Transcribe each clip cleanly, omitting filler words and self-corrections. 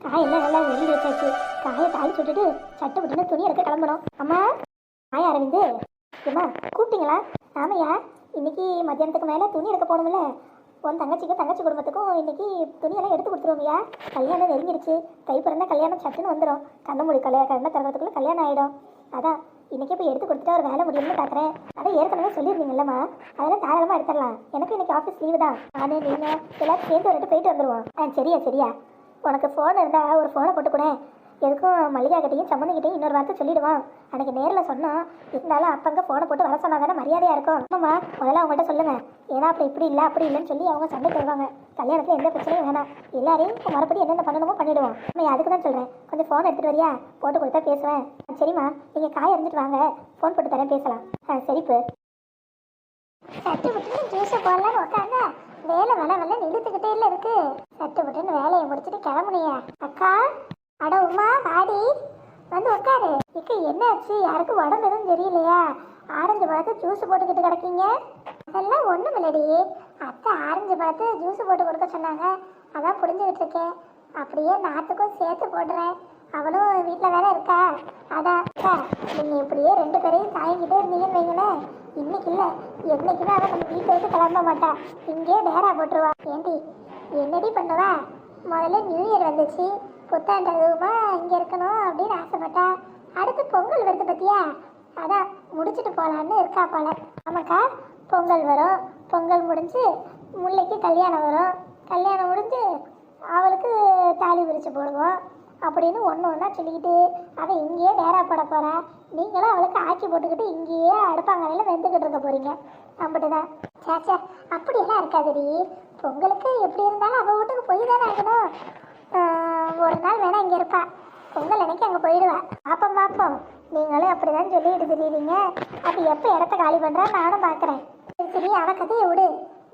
காயெல்லாம் நல்லா உருண்டு வச்சாச்சு. காயை தாளி சுட்டுட்டு சட்டை விட்டுன்னு துணி எடுக்க கிளம்பணும். அம்மா காய அரவிந்து ஏம்மா கூப்பிட்டீங்களா? ஆமையா, இன்னைக்கு மத்தியானத்துக்கு மேலே துணி எடுக்க போகணும்ல. உன் தங்கச்சிக்கும் தங்கச்சி குடும்பத்துக்கும் இன்னைக்கு துணியெல்லாம் எடுத்து கொடுத்துருவோம்யா. கல்யாணம் நெருங்கிடுச்சு. கை பிறந்த கல்யாணம் சட்டுன்னு வந்துடும். கண்ண கண்ணை திறக்கிறதுக்குள்ள கல்யாணம் ஆகிடும். அதான் இன்னைக்கே போய் எடுத்து கொடுத்துட்டு ஒரு வேலை முடியும்னு பார்க்குறேன். அதான் ஏற்கனவே சொல்லியிருந்தீங்கல்லம்மா, அதெல்லாம் தாராளமாக எடுத்துடலாம். எனக்கு இன்னைக்கு ஆஃபீஸ் லீவு தான். நானே நீங்கள் எல்லாரும் சேர்ந்து ஒரு போயிட்டு வந்துடுவோம். சரியா சரியா. உனக்கு ஃபோன் இருந்தால் ஒரு ஃபோனை போட்டு கூட. எதுக்கும் மல்லிகா கிட்டையும் சம்மந்திக்கிட்டையும் இன்னொரு வார்த்தை சொல்லிவிடுவான். அன்றைக்கி நேரில் சொன்னோம். இருந்தாலும் அப்பங்க ஃபோனை போட்டு வர சொன்னால் தானே மரியாதையாக இருக்கும். ஆமாம்மா, முதல்ல அவங்கள்ட்ட சொல்லுங்கள். ஏன்னா அப்படி இப்படி இல்லை அப்படி இல்லைன்னு சொல்லி அவங்க சண்டை தருவாங்க. கல்யாணத்தில் எந்த பிரச்சனையும் வேணாம். எல்லாரையும் மறுபடியும் என்னென்ன பண்ணணுமோ பண்ணிவிடுவோம். நம்ம அதுக்கு தான் சொல்கிறேன். கொஞ்சம் ஃபோன் எடுத்துகிட்டு வரியா? போட்டு கொடுத்தா பேசுவேன். சரிம்மா, நீங்கள் காய் அரைஞ்சிட்டு வாங்க, ஃபோன் போட்டு தரேன், பேசலாம். சரிப்பு. சட்டு விட்டுன்னு ஜூஸை போடலான்னு உட்காந்தா வேலை வெள்ள நிறுத்துக்கிட்டே இல்லை இருக்கு. சட்டு விட்டுன்னு வேலையை முடிச்சுட்டு கிளம்புனியா? அக்கா, அட உமா வாடி, வந்து உட்காரு. இக்க என்னாச்சு? யாருக்கும் உடம்பு எதுவும் தெரியலையா? ஆரஞ்சு பழத்தை ஜூஸ் போட்டுக்கிட்டு கிடக்கீங்க. அதெல்லாம் ஒன்றும் இல்லடி, அத்தை ஆரஞ்சு பழத்தை ஜூஸ் போட்டு கொடுக்க சொன்னாங்க. அதான் புரிஞ்சுக்கிட்டு இருக்கேன். அப்படியே நாத்துக்கும் சேர்த்து போடுறேன். அவளும் வீட்டில் வேற இருக்கா. அதான் அக்கா, நீங்கள் இப்படியே 2 பேரையும் தாங்கிக்கிட்டே இருந்தீங்கன்னு வைங்களேன், இன்னைக்கு இல்லை என்னைக்குமே அவன் நம்ம வீட்டை விட்டு கிளம்ப மாட்டா. இங்கேயே டேரா போட்டுருவா. ஏண்டி என்னடி பண்ணுவா? முதல்ல நியூ இயர் வந்துச்சு, புத்தாண்டு அதுவுமா இங்கே இருக்கணும் அப்படின்னு ஆசைப்பட்டா. அடுத்து பொங்கல் வருது பத்தியா, அதான் முடிச்சுட்டு போகலான்னு இருக்கா போல. ஆமாக்கா, பொங்கல் வரும். பொங்கல் முடிஞ்சு முல்லைக்கு கல்யாணம் வரும். கல்யாணம் முடிஞ்சு அவளுக்கு தாலி விரிச்சு போடுவோம் அப்படின்னு ஒன்று ஒன்றா சொல்லிக்கிட்டு அவள் இங்கேயே டேரா போட போகிறா. நீங்களும் அவளுக்கு ஆக்கி போட்டுக்கிட்டு இங்கேயே அடுப்பாங்கரையில் வெந்துக்கிட்டு இருக்க போகிறீங்க. அப்படி தான். சேச்சா, அப்படியெல்லாம் இருக்காதுடி. பொங்கலுக்கு எப்படி இருந்தாலும் அவள் வீட்டுக்கு போய் தானே ஆகணும். ஒரு நாள் வேணா இங்கே இருப்பா. பொங்கல் அன்னைக்கு அங்கே போயிடுவா. பார்ப்போம். நீங்களும் அப்படி தான் சொல்லிட்டு தெரியுறீங்க. அது எப்போ இடத்த காலி பண்ணுறா நானும் பார்க்குறேன். சரி, அவள் கதையை விடு.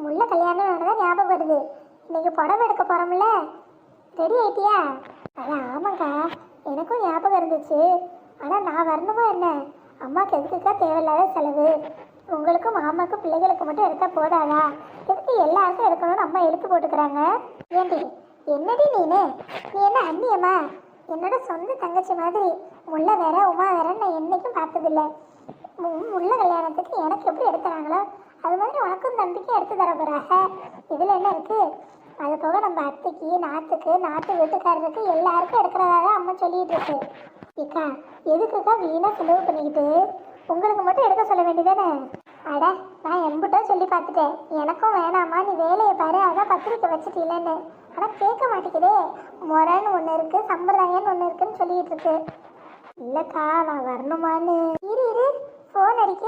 முல்லை கல்யாணம் தான் ஞாபகம் வருது. இன்னைக்கு புடவை எடுக்க போகிறோம்ல, ரெடி ஆயிட்டியா? அதான் ஆமாக்கா, எனக்கும் ஞாபகம் இருந்துச்சு. ஆனால் நான் வரணுமா என்ன? அம்மாவுக்கு எதுக்குக்கா தேவையில்லாத செலவு? உங்களுக்கும் மாமாவுக்கும் பிள்ளைகளுக்கு மட்டும் எடுத்தால் போதாதா? எதுக்கு எல்லாருக்கும் எடுக்கணும்னு அம்மா எடுத்து போட்டுக்கிறாங்க? ஏண்டி என்னடி நீ என்ன அண்ணியம்மா? என்னோட சொந்த தங்கச்சி மாதிரி. முல்லை வேற உமா வேறன்னு நான் என்றைக்கும் பார்த்ததில்லை. முல்லை கல்யாணத்துக்கு எனக்கு எப்படி எடுத்துறாங்களோ அது மாதிரி உனக்கும் தம்பிக்கும் எடுத்து தர போகிறாங்க. இதில் என்ன இருக்குது? அது போக நம்ம அத்தைக்கு, நாத்து வீட்டுக்காரருக்கு எல்லாருக்கும் எடுக்கிறதாக அம்மா சொல்லிட்டு இருக்கு. ஏக்கா, எதுக்குக்கா வீணாக செலவு பண்ணிக்கிட்டு? உங்களுக்கு மட்டும் எடுக்க சொல்ல வேண்டியதானே? அட, நான் எம்பிட்டோ சொல்லி பார்த்துட்டேன். எனக்கும் வேணாமா, நீ வேலையை பாரு, அதான் பத்திரிக்கை வச்சுட்டீங்களேன்னு. ஆனால் கேட்க மாட்டேங்குதே. முறைன்னு ஒன்று இருக்குது, சம்பிரதாயம்னு ஒன்று இருக்குன்னு சொல்லிட்டு இருக்கு. இல்லைக்கா, நான் வரணுமான்னு. இரு ஃபோன் அடிக்க.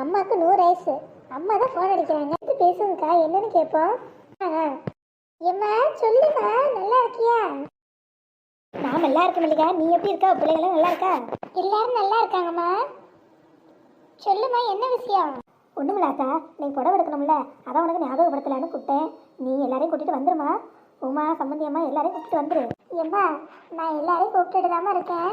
அம்மாவுக்கு 100 வயசு. அம்மா தான் ஃபோன் அடிக்கிறாங்க. பேசுங்கக்கா, என்னன்னு கேட்போம். ஏம்மா சொல்லுமா, நல்லா இருக்கியா? நான் நல்லா இருக்கேன் மல்லிகா, நீ எப்படி இருக்கா? பிள்ளைகளாம் நல்லா இருக்கா? எல்லாரும் நல்லா இருக்காங்கம்மா. சொல்லுமா, என்ன விஷயம்? ஒன்றுமில்லாக்கா, நீ புடவை எடுக்கணும்ல, அதான் உனக்கு ஞாபகப்படுத்தலான்னு கூப்பிட்டேன். நீ எல்லாரையும் கூட்டிகிட்டு வந்துருமா. உமா, சம்பந்தி அம்மா எல்லாரையும் கூப்பிட்டு வந்துரு. ஏம்மா, நான் எல்லாரையும் கூப்பிட்டுட்டு தாம்மா இருக்கேன்.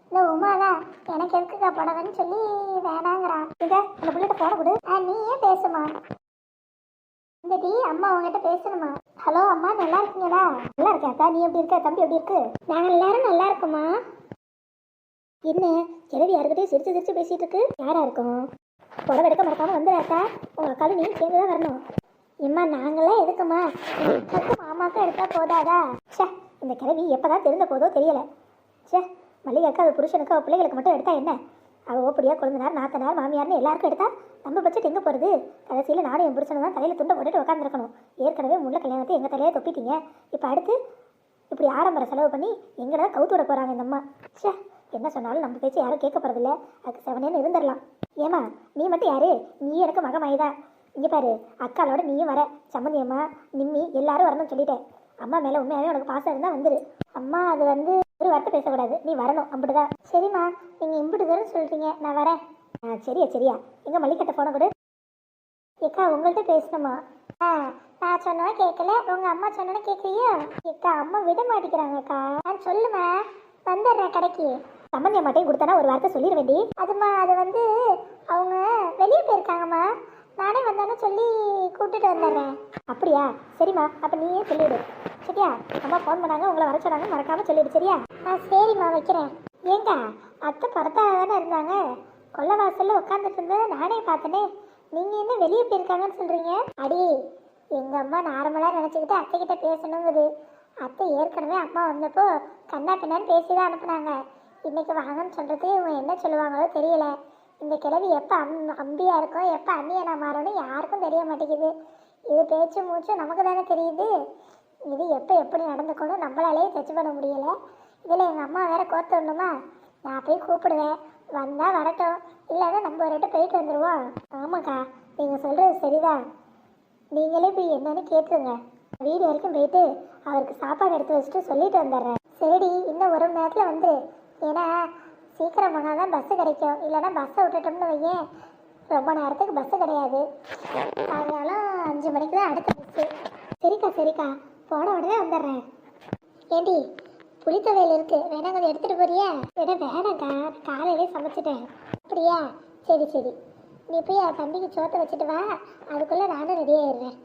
இந்த உமா தான் எனக்கு எதுக்குக்கா புடவைன்னு சொல்லி வேணாங்கிறான். இதை அந்த பிள்ளைகிட்ட போட கொடு. நீயே பேசுமா. இந்த டீ அம்மா உங்ககிட்ட பேசணுமா. ஹலோ அம்மா, நல்லா இருக்கீங்களா? நல்லா இருக்காக்கா, நீ எப்படி இருக்க? தம்பி எப்படி இருக்கு? நாங்கள் எல்லாரும் நல்லா இருக்கோம்மா. என்ன கிழவி யாருக்கிட்டையும் சிரிச்சு பேசிட்டு இருக்கு? யாரா இருக்கும்? புடவை எடுக்க மறக்காம வந்துடாக்கா. உங்க அக்காலும் நீ சேர்ந்து தான் வரணும். எம்மா, நாங்களாம் எதுக்குமா? மாமாக்கும் எடுத்தா போதாதா? சே, இந்த கிழவி எப்பதான் தெரிந்த போதோ தெரியல. சே, மல்லிகாக்கா அது புருஷனுக்கு அவள் பிள்ளைகளுக்கு மட்டும் எடுத்தா என்ன? அவள் ஓப்படியா கொழுந்தனார், நாத்தனார், மாமியார்னு எல்லாருக்கும் எடுத்தா நம்ம பட்ஜெட் எங்கே போகிறது? கடைசியில் நானும் என் புருஷனும் தான் தலையில் துண்டை போட்டுட்டு உட்காந்துருக்கணும். ஏற்கனவே முல்லை கல்யாணத்தை எங்கள் தலையை தொப்பிட்டீங்க. இப்போ அடுத்து இப்படி ஆடம்பர செலவு பண்ணி எங்களை தான் கவுத்து விட போகிறாங்க இந்த அம்மா. சே, என்ன சொன்னாலும் நம்ம பேச்சு யாரும் கேட்க போகிறதில்ல. அதுக்கு 7 இருந்துடலாம். ஏமா, நீ மட்டும் யாரு? நீ எனக்கு மகமாயிதா. இங்கே பாரு, அக்காலோட நீயும் வர. சம்மந்தி அம்மா, நிம்மி எல்லாரும் வரணும்னு சொல்லிட்டேன். அம்மா மேலே உண்மையாகவே உனக்கு பாசம் இருந்தால் வந்துரு. அம்மா அது ஒரு வார்த்தை பேசக்கூடாது, நீ வரணும். அப்படிதான். சரிம்மா, நீங்கள் இம்பிட்டுதான்னு சொல்கிறீங்க, நான் வரேன். சரியா. எங்கள் மல்லிகட்டை போன கொடு. ஏக்கா, உங்கள்கிட்ட பேசணுமா? நான் சொன்னா கேட்கல, உங்கள் அம்மா சொன்னா கேட்குறியா? ஏக்கா, அம்மா விட மாட்டேங்கிறாங்கக்கா. நான் சொல்லுமா, வந்துடுறேன் கடைக்கு. சம்பந்தி அம்மாட்டையும் கொடுத்தானா ஒரு வார்த்தை சொல்லிட வேண்டி. அதுமா, அது அவங்க வெளியே போயிருக்காங்கம்மா. நானே வந்தானு சொல்லி கூப்பிட்டுட்டு வந்துடுறேன். அப்படியா? சரிம்மா, அப்போ நீயே சொல்லிவிடு. சரியா? அம்மா ஃபோன் பண்ணாங்க, உங்களை வர சொன்னாங்க, மறக்காம சொல்லிடு சரியா? சரிம்மா வைக்கிறேன். ஏங்க அத்தை புறத்தாக தானே இருந்தாங்க, கொல்லை வாசல்ல உட்காந்துட்டு இருந்ததை நானே பார்த்தனே, நீங்கள் என்ன வெளியே போயிருக்காங்கன்னு சொல்கிறீங்க? அடி எங்கள் அம்மா நார்மலாக நினச்சிக்கிட்டு அத்தைக்கிட்ட பேசணுங்குது. அத்தை ஏற்கனவே அம்மா வந்தப்போ கண்ணா பின்னான்னு பேசி தான் அனுப்புனாங்க. இன்னைக்கு வாங்கன்னு சொல்கிறது இவங்க என்ன சொல்லுவாங்களோ தெரியல. இந்த கிழவி எப்போ அம்பியா இருக்கும், எப்போ அண்ணியனா மாறணும்னு யாருக்கும் தெரிய மாட்டேங்குது. இது பேச்சு மூச்சு நமக்கு தானே தெரியுது. இது எப்போ எப்படி நடந்துக்கணும் நம்மளாலே டச் பண்ண முடியலை. இதில் எங்கள் அம்மா வேற கோர்த்து விடணுமா? நான் போய் கூப்பிடுவேன், வந்தால் வரட்டும், இல்லைன்னா நம்ம ஒரு ரெட்டு போயிட்டு வந்துடுவோம். ஆமாக்கா நீங்கள் சொல்கிறது சரிதான். நீங்களே போய் என்னன்னு கேட்டுருங்க. வீடு வரைக்கும் போயிட்டு அவருக்கு சாப்பாடு எடுத்து வச்சுட்டு சொல்லிட்டு வந்துடுறேன். சரிடி, இன்னும் ஒரு மணி நேரத்தில் வந்துரு. ஏன்னா சீக்கிரம் போனால் தான் பஸ்ஸு கிடைக்கும், இல்லைன்னா பஸ்ஸை விட்டுட்டோம்னு வையேன் ரொம்ப நேரத்துக்கு பஸ்ஸு கிடையாது. சாயங்காலம் 5 மணிக்கு தான் அடுத்த பஸ்ஸு. சரிக்கா சரிக்கா, போன உடனே வந்துடுறேன். ஏண்டி புளித்தவையில் இருக்கு, வேணா கொஞ்சம் எடுத்துகிட்டு போறியா? வேணாக்கா, காலையிலே சமைச்சிட்டேன். அப்படியா? சரி சரி, நீ போய் என் தம்பிக்கு சோத்தை வச்சுட்டு வா, அதுக்குள்ளே நானும் ரெடி ஆயிடுறேன்.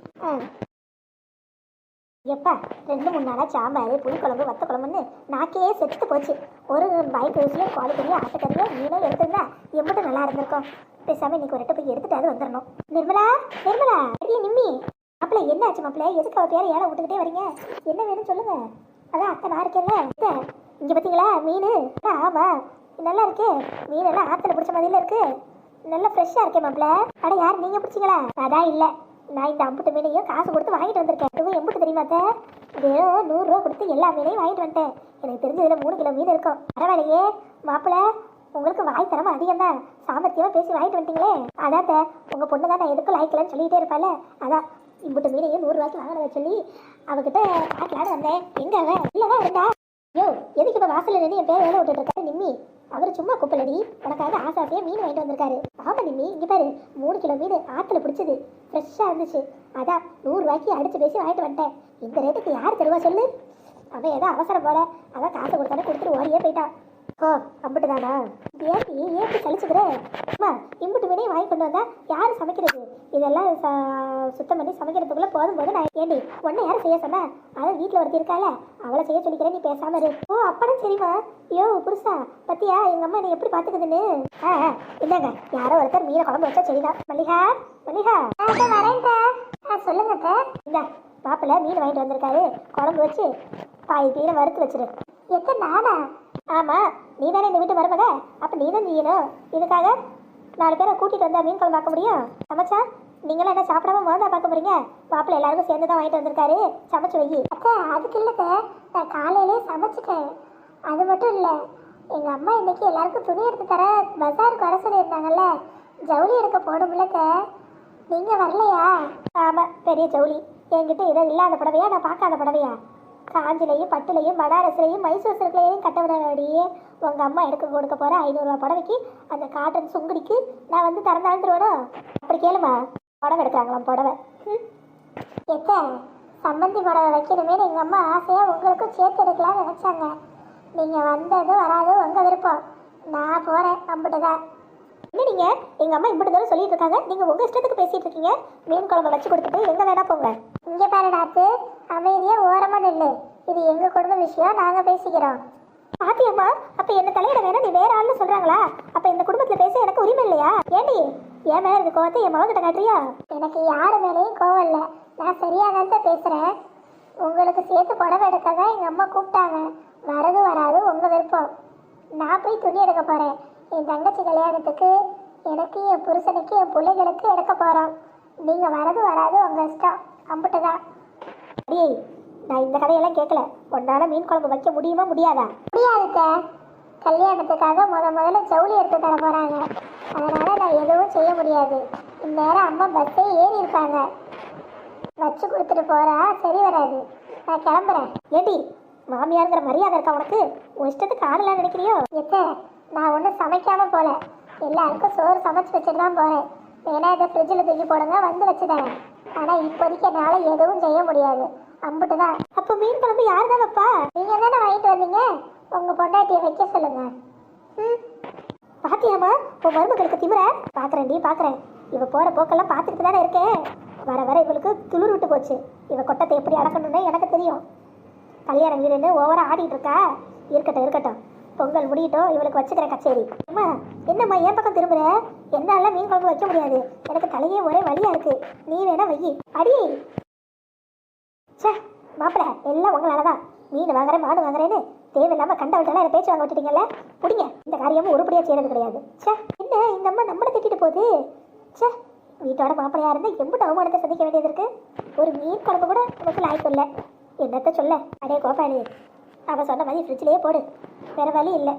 எப்பா 2-3 நாளாக சாம்பார், புளிக்குழம்பு, வத்த குழம்புன்னு நாக்கே செத்து போச்சு. ஒரு பைக் ரோஸ்லையும் குவாலிட்டிலையும் ஆட்டக்கறியோ மீனோ எடுத்துருந்தா எம்பிட்டு நல்லா இருந்திருக்கும். பேசாமல் இன்னைக்கு ஒரு போய் எடுத்துட்டு அது வந்துடணும். நிர்மலா நிர்மலா, அடியே நிம்மி. மாப்பிள்ள என்ன ஆச்சு மாப்பிள்ள? எதுக்கு அவ பேரை ஏழை விட்டுக்கிட்டே வரீங்க? என்ன வேணும்னு சொல்லுங்க. அதான் அத்தை நான் இருக்கேன்ல. இங்கே பார்த்தீங்களா மீன்? ஆமாம் நல்லா இருக்கு. மீன் எல்லாம் ஆற்றுல பிடிச்ச மாதிரில இருக்கு, நல்லா ஃப்ரெஷ்ஷாக இருக்கேன் மாப்பிள்ள. அட யார் நீங்கள் பிடிச்சிங்களா? அதான் இல்லை, நான் இந்த அம்புட்டு மீனையும் காசு கொடுத்து வாங்கிட்டு வந்திருக்கேன். அதுவும் எம்பிட்டு தெரியுமாத்த? வெறும் 100 ரூபா கொடுத்து எல்லா மீனையும் வாங்கிட்டு வந்துட்டேன். எனக்கு தெரிஞ்சதில் 3 கிலோ மீன் இருக்கும். பரவாயில்லையே மாப்பிள்ள, உங்களுக்கு வாய் தரமா அதிகம் தான். சாமர்த்தியமாக பேசி வாங்கிட்டு வந்துட்டீங்களே. அதாத்த உங்கள் பொண்ணு தான் நான் எதுக்கும் லாய்க்கலன்னு சொல்லிகிட்டே இருப்பாள். அதான் இம்புட்டு மீனையும் 100 ரூபாய்க்கு வாங்கினதை சொல்லி அவகிட்ட காட்டலான்னு வந்தேன். எங்கே அவன் இல்லைதான் இருந்தா? யோ எதுக்கு இப்போ வாசலில் நின்று என் பேர் வேலை விட்டுட்டு இருக்காரு நிம்மி? அவர் சும்மா கூப்பிடலடி, உனக்காக ஆசாசியாக மீன் வாங்கிட்டு வந்திருக்காரு. ஆமாம் நிம்மி, இங்கே பாரு 3 கிலோ மீன் ஆற்றுல பிடிச்சது, ஃப்ரெஷ்ஷாக இருந்துச்சு. அதான் 100 ரூபாய்க்கு அடித்து பேசி வாங்கிட்டு வந்துட்டேன். இந்த ரேட்டுக்கு யார் தருவா சொல்லு? அவன் ஏதோ அவசரம் போல, அதான் காசு கொடுத்தானே கொடுத்துட்டு ஓடியே போயிட்டான். ஓ அம்பிட்டு தானா? ஏப்பி கழிச்சுக்கிற? அம்மா இம்புட்டு மீனையும் வாங்கி கொண்டு வந்தா யார் சமைக்கிறது? இதெல்லாம் சுத்தம் பண்ணி சமைக்கிறதுக்குள்ளே போதும் போது நான் ஏண்டி ஒன்றை யாரும் செய்ய சொன்னா? அதான் வீட்டில் ஒருத்தி இருக்கால, அவளை செய்ய சொல்லிக்கிறேன், நீ பேசாம இரு. ஓ அப்படம் சரிம்மா. ஐயோ புருஷா பத்தியா எங்கள் அம்மா என்னை எப்படி பார்த்துக்குதுன்னு? இல்லைங்க, யாரோ ஒருத்தர் மீனை குழம்பு வச்சா சரிதான். மல்லிகா மல்லிகா வரேங்க. சொல்லுங்க. இந்த மாப்பிள்ளை மீன் வாங்கிட்டு வந்திருக்காரு, குழம்பு வச்சு பாதி மீனை வறுத்து வச்சிரு. எத்தனை நானா? ஆமாம், நீ தானே இந்த வீட்டு மருமக, அப்போ நீ தான் செய்யணும். இதுக்காக 4 பேரை கூட்டிகிட்டு வந்தால் மீன் குழம்பு பார்க்க முடியும்? சமைச்சா நீங்களாம் என்ன சாப்பிடாம மோதா பார்க்க போறீங்க? மாப்பிள்ளை எல்லாருக்கும் சேர்ந்து தான் வாங்கிட்டு வந்திருக்காரு, சமைச்சு வை. அக்கா அதுக்கு இல்லைக்க, நான் காலையிலே சமைச்சிட்டேன். அது மட்டும் இல்லை, எங்கள் அம்மா இன்னைக்கு எல்லாருக்கும் துணி எடுத்து தர பஜாருக்கு வர சொல்லியிருந்தாங்கல்ல, ஜவுளி எடுக்க போகணும்லக்க, நீங்கள் வரலையா? ஆமாம், பெரிய ஜவுளி என்கிட்ட இதை இல்லாத புடவையா, நான் பார்க்காத புடவையா? காஞ்சிலையும் பட்டுலையும் பனாரஸ்லையும் மைசூர் சில்க்லையும் கட்ட விடாடியே உங்கள் அம்மா எடுக்க கொடுக்க போகிற 500 ரூபா புடவைக்கு அந்த காட்டன் சுங்குடிக்கு நான் வந்து திறந்தாழ்ந்துருவேணும். அப்படி கேளுமா, புடவை எடுக்கிறாங்களாம் புடவை. எத்த சம்பந்தி புடவை வைக்கணுமே எங்கள் அம்மா ஆசையாக உங்களுக்கும் சேர்த்து எடுக்கலாம்னு நினச்சாங்க. நீங்கள் வந்தது வராது உங்கள் விருப்பம், நான் போகிறேன். அம்பிட்டுதான். என்ன நீங்கள் எங்கள் அம்மா இப்படி தானே சொல்லிட்டு இருக்காங்க, நீங்கள் உங்கள் இஷ்டத்துக்கு பேசிகிட்டு இருக்கீங்க. மீன் குழம்பு வச்சு கொடுத்துட்டு எங்கே வேணா போங்க. இங்கே பாரு நாத்து, அமைதியாக ஓரமாக நில்லு. இது எங்கள் குடும்ப விஷயம், நாங்கள் பேசிக்கிறோம். பாத்தியம்மா, அப்போ என்ன தலையிட வேணா நீ வேற ஆள்னு சொல்கிறாங்களா? அப்போ இந்த குடும்பத்தில் பேச எனக்கு உரிமை இல்லையா? ஏண்டி என் மேலே இருக்க கோவத்தை என் மகக்கிட்ட காட்டுறியா? எனக்கு யார் மேலேயும் கோவம் இல்லை, நான் சரியாக தான் பேசுகிறேன். உங்களுக்கு சேர்த்து புடவை எடுக்க தான் எங்கள் அம்மா கூப்பிட்டாங்க. வரது வராது உங்கள் விருப்பம். நான் போய் துணி எடுக்க போகிறேன். என் தங்கச்சி கல்யாணத்துக்கு எனக்கு, என் புருஷனுக்கு, என் பிள்ளைகளுக்கு எடுக்க போகிறோம். நீங்கள் வரது வராது உங்கள் இஷ்டம். அம்பிட்டுதான். ஏய் நான் இந்த கதையெல்லாம் கேட்கல. உன்னால மீன் குழம்பு வைக்க முடியுமா முடியாதா? முடியாதுக்க, கல்யாணத்துக்காக முதல்ல ஜவுளி எடுத்து தர போகிறாங்க, அதனால் நான் எதுவும் செய்ய முடியாது. இந்நேரம் அம்மா பஸ்ஸே ஏறி இருப்பாங்க. வச்சு கொடுத்துட்டு போகிறா சரி வராது, நான் கிளம்புறேன். ஏடி மாமியாருங்கிற மரியாதை இருக்கா உனக்கு? உன் இஷ்டத்துக்கு ஆடலாம் நினைக்கிறியோ? எத்த நான் ஒன்றும் சமைக்காமல் போகல, எல்லாருக்கும் சோறு சமைச்சு வச்சுட்டு தான் போகிறேன். வேணா இதை ஃப்ரிட்ஜில் தூக்கி போடுங்க, வந்து வச்சு தரேன். ஆனால் இப்போதைக்கு என்னால் எதுவும் செய்ய முடியாது. அம்பிட்டு தான். அப்போ மீன் குழம்பு யார் தான் வைப்பா? நீங்கள் தானே வாங்கிட்டு வந்தீங்க, உங்கள் பொண்டாட்டியை வைக்க சொல்லுங்க. பாத்தியாமா உன் மருமகளுக்கு திமிர? பார்க்குறேன்டி பார்க்குறேன். இவ போகிற போக்கெல்லாம் பார்த்துட்டு தானே இருக்கேன். வர வர இவளுக்கு துளிர் விட்டு போச்சு. இவ கொட்டத்தை எப்படி அடக்கணும்னு எனக்கு தெரியும். கல்யாண வீடுன்னு ஓவரா ஆடிட்டு இருக்கா. இருக்கட்டும் இருக்கட்டும், பொங்கல் முடியட்டும், இவளுக்கு வச்சுக்கிற கச்சேரி. அம்மா என்னம்மா என் பக்கம் திரும்புற? என்னால மீன் குழம்பு வைக்க முடியாது, எனக்கு தலையே ஒரே வலியா இருக்கு. நீ வேணா வை. அடி சே மாப்பிள்ள, எல்லாம் உங்களாலதான். மீன் வாங்குறேன் மாடு வாங்குறேன்னு தேவையில்லாம கண்டவட்டெல்லாம் என்ன பேச்சு வாங்க விட்டுட்டீங்கல்ல. பிடிங்க, இந்த காரியமும் உருப்படியா செய்யறது கிடையாது. சே என்ன இந்த அம்மா நம்மளை திட்டிட்டு போகுது. சே வீட்டோட மாப்பிளையா இருந்து எம்பிட்டு அவமானத்தை சந்திக்க வேண்டியது இருக்கு. ஒரு மீன் குழம்பு கூட நமக்கு லாய்க்கு இல்லை. என்னத்த சொல்ல. அடே கோபாலி, அவன் சொன்ன மாதிரி ஃப்ரிட்ஜ்லேயே போடு, வேற வழி இல்லை.